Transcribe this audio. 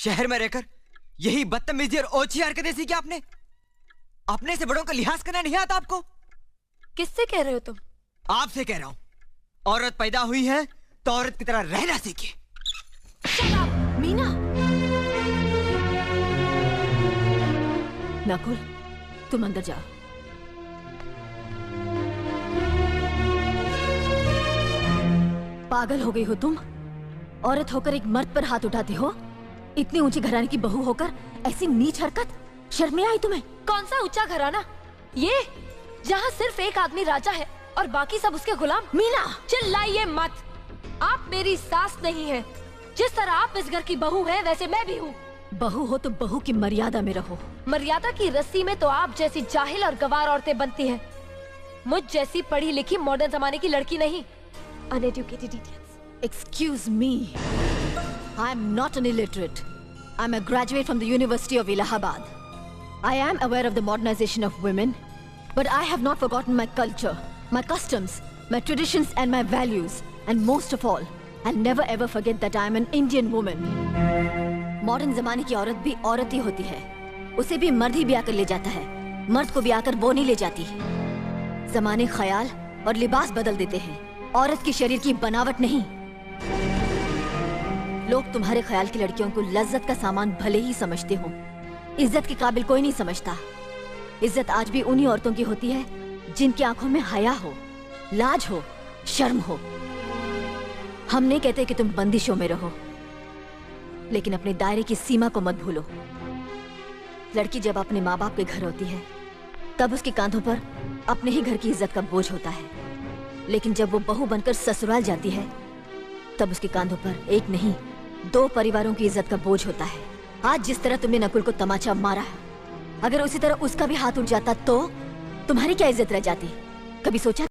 शहर में रहकर यही बदतमीजी और ओछी हरकतें सीखी आपने? अपने से बड़ों का लिहाज करना नहीं आता आपको? किससे कह रहे हो तुम? आपसे कह रहा हूं। औरत पैदा हुई है तो औरत की तरह रहना सीखिए। मीना। नकुल, तुम अंदर जाओ। पागल हो गई हो तुम? औरत होकर एक मर्द पर हाथ उठाती हो? इतनी ऊंची घराने की बहू होकर ऐसी नीच हरकत, शर्म नहीं आई तुम्हें? कौन सा ऊंचा घराना? ये जहाँ सिर्फ एक आदमी राजा है और बाकी सब उसके गुलाम। मीना, चिल्लाइए मत। आप मेरी सास नहीं है। जिस तरह आप इस घर की बहू हैं, वैसे मैं भी हूँ। बहू हो तो बहू की मर्यादा में रहो। मर्यादा की रस्सी में तो आप जैसी जाहिल और गवार औरतें बनती हैं। मुझ जैसी पढ़ी लिखी मॉडर्न जमाने की लड़की नहीं। Uneducated idiots. Excuse me. I am not an illiterate. I am a graduate from the University of Allahabad. I am aware of the modernization of women, but I have not forgotten my culture, my customs, my traditions and my values. And most of all, I'll never ever forget that I am an Indian woman. Modern जमाने की औरत भी औरत ही होती है। उसे भी मर्द ही ब्याह कर ले जाता है। मर्द को ब्याह कर वो नहीं ले जाती। जमाने ख्याल और लिबास बदल देते हैं, औरत की शरीर की बनावट नहीं। लोग तुम्हारे ख्याल की लड़कियों को लज्जत का सामान भले ही समझते हो, इज्जत के काबिल कोई नहीं समझता। इज्जत आज भी उन्हीं औरतों की होती है जिनकी आंखों में हया हो, लाज हो, शर्म हो। हम नहीं कहते कि तुम बंदिशों में रहो, लेकिन अपने दायरे की सीमा को मत भूलो। लड़की जब अपने माँ बाप के घर होती है, तब उसके कांधों पर अपने ही घर की इज्जत का बोझ होता है। लेकिन जब वो बहू बनकर ससुराल जाती है, तब उसके कांधों पर एक नहीं, 2 परिवारों की इज्जत का बोझ होता है। आज जिस तरह तुमने नकुल को तमाचा मारा है, अगर उसी तरह उसका भी हाथ उठ जाता तो तुम्हारी क्या इज्जत रह जाती? कभी सोचा?